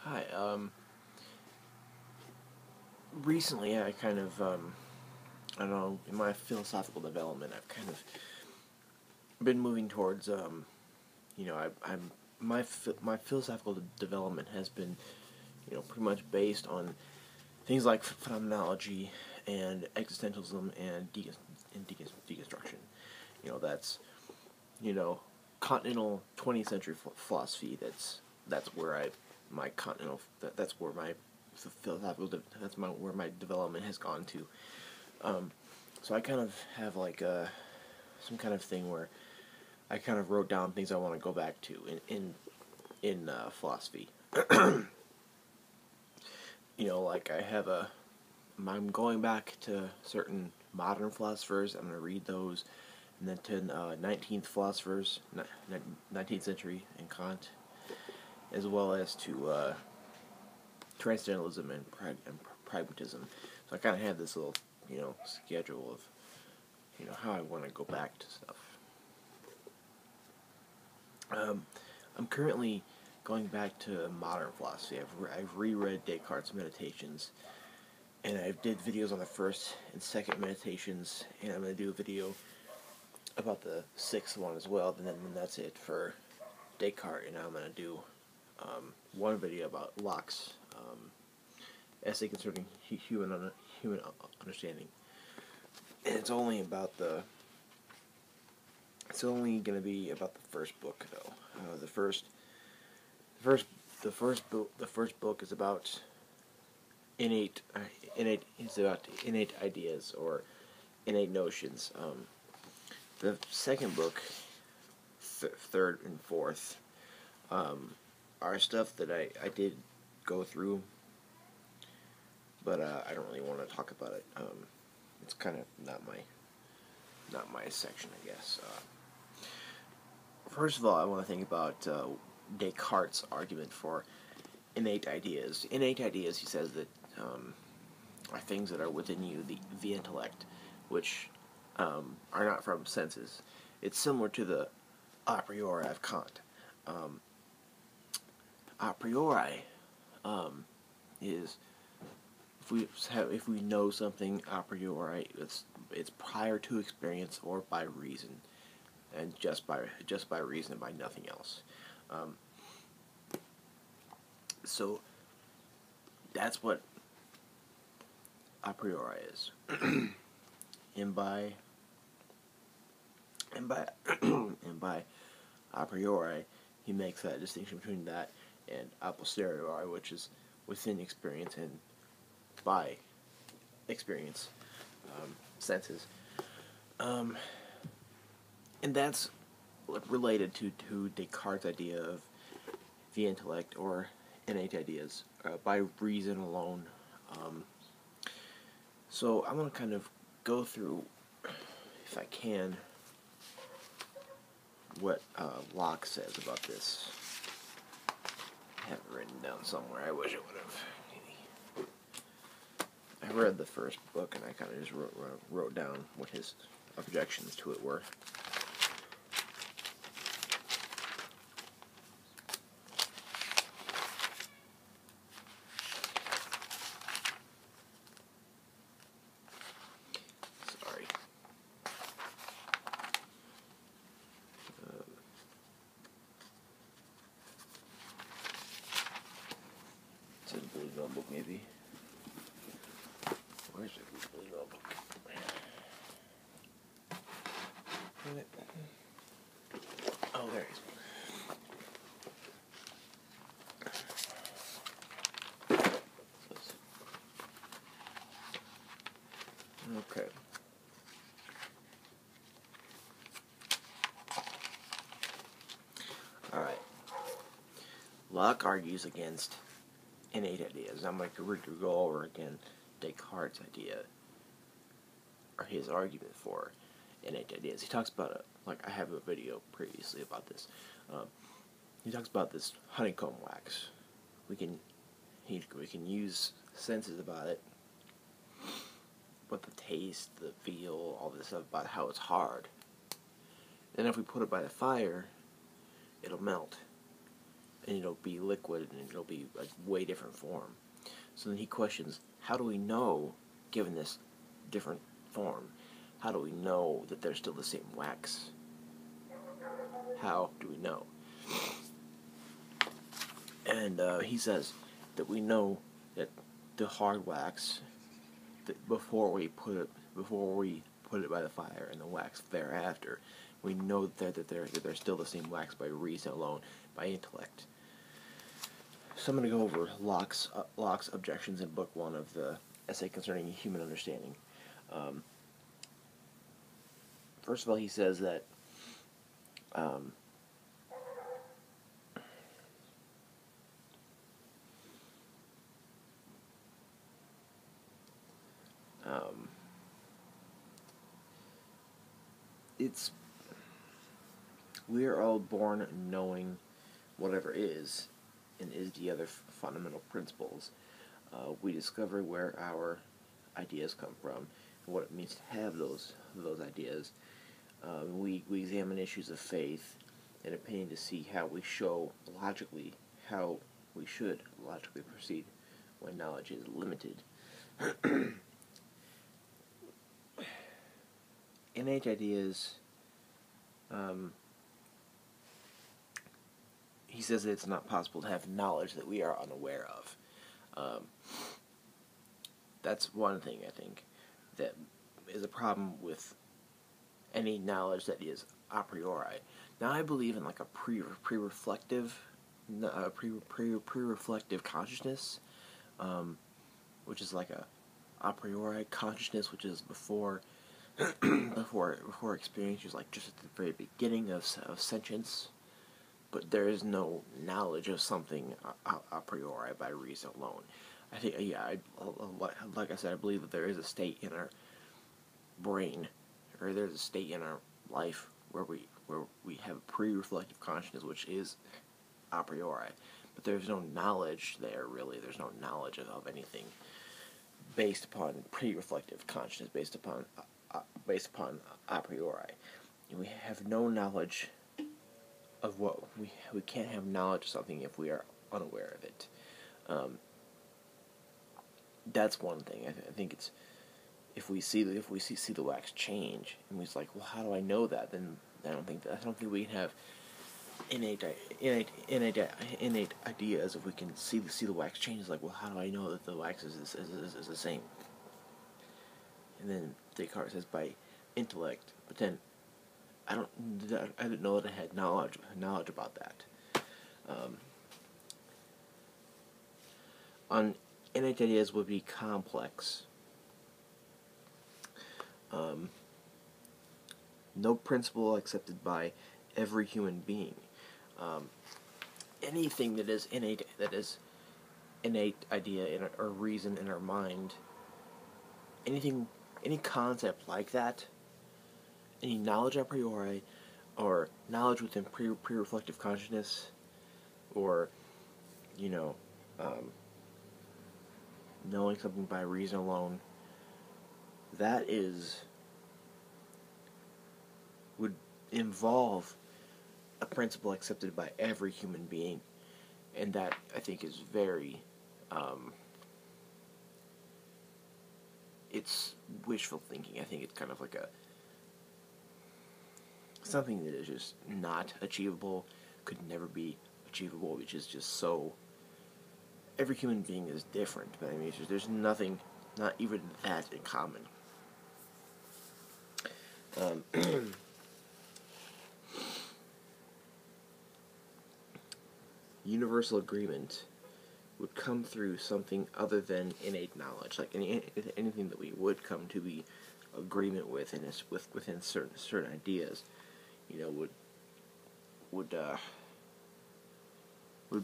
Hi. Recently I kind of, I don't know, in my philosophical development, I've kind of been moving towards, my philosophical development has been, pretty much based on things like phenomenology and existentialism and deconstruction. That's, you know, continental 20th century philosophy. That's where my continental, that's where my philosophical, where my development has gone to. So I kind of have like some kind of thing where I kind of wrote down things I want to go back to in philosophy. Like I'm going back to certain modern philosophers. I'm going to read those, and then to 19th philosophers, 19th century, and Kant, as well as to transcendentalism and pragmatism. So I kind of have this little, schedule of, how I want to go back to stuff. I'm currently going back to modern philosophy. I've reread Descartes' Meditations, and I did videos on the first and second meditations, and I'm going to do a video about the sixth one as well, and then that's it for Descartes, and I'm going to do one video about Locke's essay concerning human understanding. And it's only going to be about the first book, though. The first book is about innate ideas or innate notions. The second book, third and fourth, are stuff that I did go through, but I don't really want to talk about it. It's kind of not my section, I guess. First of all, I want to think about Descartes' argument for innate ideas. Innate ideas, he says, that are things that are within you, the intellect, which are not from senses. It's similar to the a priori of Kant. A priori is if we know something a priori, it's prior to experience or by reason, and just by reason and by nothing else. So that's what a priori is, and by a priori, he makes that distinction between that and a posteriori, which is within experience and by experience, senses. And that's related to Descartes' idea of the intellect or innate ideas by reason alone. So I'm going to kind of go through, if I can, what Locke says about this. I have it written down somewhere. I wish I would have. I read the first book and I kind of just wrote down what his objections to it were. Sorry. It's in the blue notebook, maybe. Where's the blue notebook? Oh, there it is. Okay. Alright. Locke argues against innate ideas. I'm going to go over again Descartes' idea, or his argument for innate ideas. He talks about it, like I have a video previously about this. He talks about this honeycomb wax. We can use senses about it, but the taste, the feel, all this stuff about how it's hard. And if we put it by the fire, it'll melt. and it'll be liquid, and it'll be a way different form. So then he questions, how do we know, given this different form, how do we know that they're still the same wax? How do we know? And he says that we know that the hard wax, that before we put it by the fire, and the wax thereafter, we know that they're still the same wax by reason alone, by intellect. So I'm going to go over Locke's objections in Book 1 of the Essay Concerning Human Understanding. First of all, he says that we are all born knowing whatever is, and is the other fundamental principles. We discover where our ideas come from, and what it means to have those ideas. We examine issues of faith and opinion to see how we should logically proceed when knowledge is limited. Innate ideas, he says that it's not possible to have knowledge that we are unaware of. That's one thing, I think, that is a problem with any knowledge that is a priori. Now, I believe in like a pre-reflective consciousness, which is like a priori consciousness, which is before experience, is like just at the very beginning of sentience. But there is no knowledge of something a priori by reason alone. I think, like I said, I believe that there is a state in our brain, or there's a state in our life where we have a pre-reflective consciousness, which is a priori. But there's no knowledge there, really. There's no knowledge of anything based upon pre-reflective consciousness, based upon a priori. And we have no knowledge of what we can't have knowledge of something if we are unaware of it. That's one thing. I think it's if we see the wax change, and we're like, well, how do I know that? Then I don't think we can have innate ideas if we can see the wax change. It's like, well, how do I know that the wax is the same? And then Descartes says by intellect, but then I didn't know that I had knowledge about that. On innate ideas would be complex. No principle accepted by every human being. Anything that is innate idea or reason in our mind, any concept like that, any knowledge a priori, or knowledge within pre-reflective consciousness, or knowing something by reason alone, that would involve a principle accepted by every human being, and that I think is very it's wishful thinking. I think it's kind of like something that is just not achievable, could never be achievable, which is just so. Every human being is different, but I mean, there's nothing, not even that, in common. Universal agreement would come through something other than innate knowledge, like anything that we would come to be agreement with, and within certain ideas, would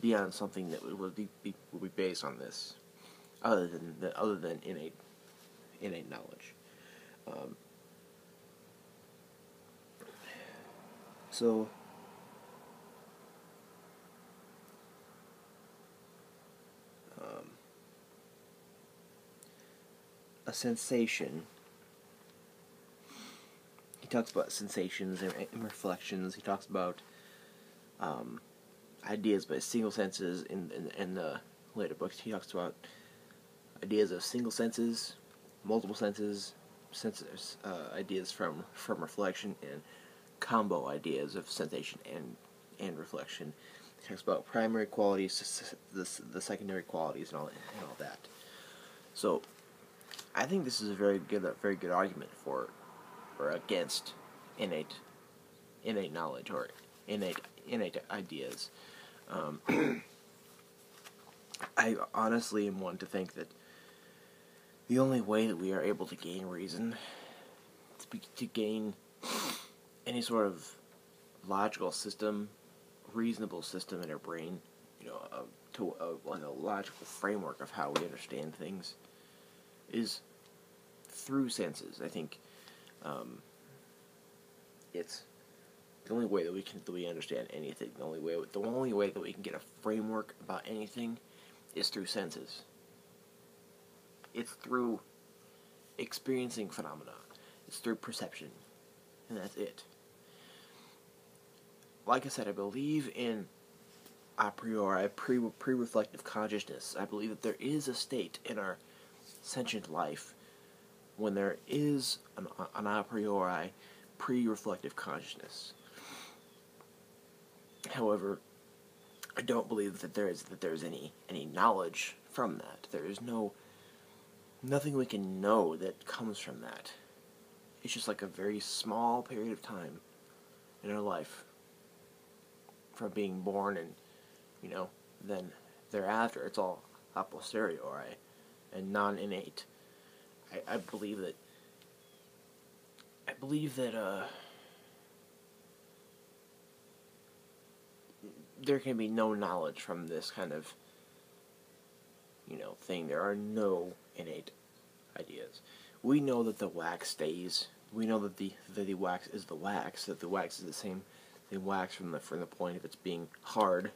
be on something that would be based on this, other than innate knowledge. So a sensation. He talks about sensations and reflections. He talks about ideas by single senses. In the later books, he talks about ideas of single senses, multiple senses, ideas from reflection, and combo ideas of sensation and reflection. He talks about primary qualities, the secondary qualities, and all that. So, I think this is a very good argument for or against innate knowledge or innate ideas. I honestly am one to think that the only way that we are able to gain reason, to gain any sort of logical system, reasonable system in our brain, like a logical framework of how we understand things, is through senses. I think it's the only way that we understand anything. The only way that we can get a framework about anything is through senses. It's through experiencing phenomena. It's through perception, and that's it. Like I said, I believe in a priori, pre-reflective consciousness. I believe that there is a state in our sentient life when there is an a priori, pre-reflective consciousness. However, I don't believe that there is any knowledge from that. There is nothing we can know that comes from that. It's just like a very small period of time in our life from being born, and then thereafter it's all a posteriori and non-innate. I believe that there can be no knowledge from this kind of thing. There are no innate ideas. We know that the wax stays. We know that the wax is the wax. That the wax is the same wax from the point of its being hard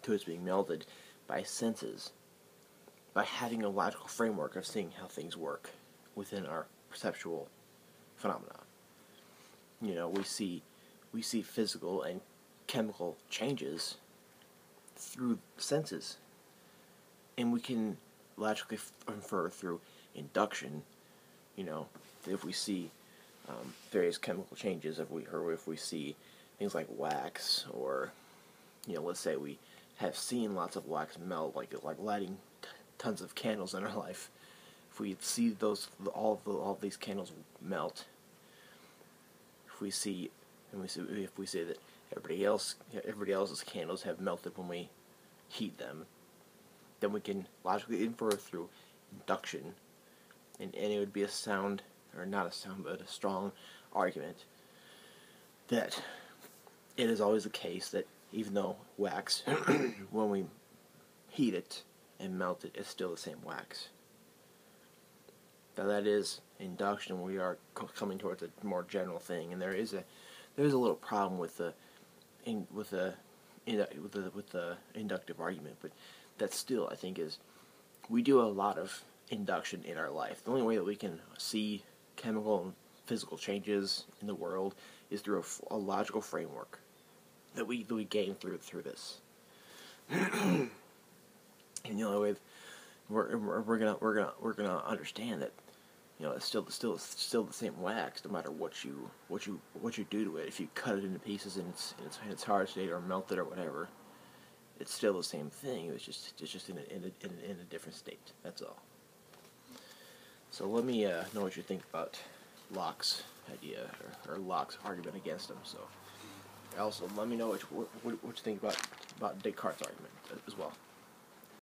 to its being melted by senses, by having a logical framework of seeing how things work within our perceptual phenomena. We see physical and chemical changes through senses, and we can logically infer through induction. If we see various chemical changes, if we see things like wax, or let's say we have seen lots of wax melt, like lighting tons of candles in our life. If we see all of these candles melt, if we see that everybody else's candles have melted when we heat them, then we can logically infer through induction, and it would be a sound, or not a sound, but a strong argument that it is always the case that even though wax, when we heat it and melt it, it's still the same wax. Now that is induction. We are coming towards a more general thing, and there is a little problem with the inductive argument, but that still, I think, is, we do a lot of induction in our life. The only way that we can see chemical and physical changes in the world is through a logical framework that we gain through this. And the only way we're gonna understand that it's still the same wax, no matter what you do to it. If you cut it into pieces in its hard state, or melt it, or whatever, it's still the same thing. It's just in a different state. That's all. So let me know what you think about Locke's idea, or Locke's argument against him. So also let me know what you think about Descartes' argument as well.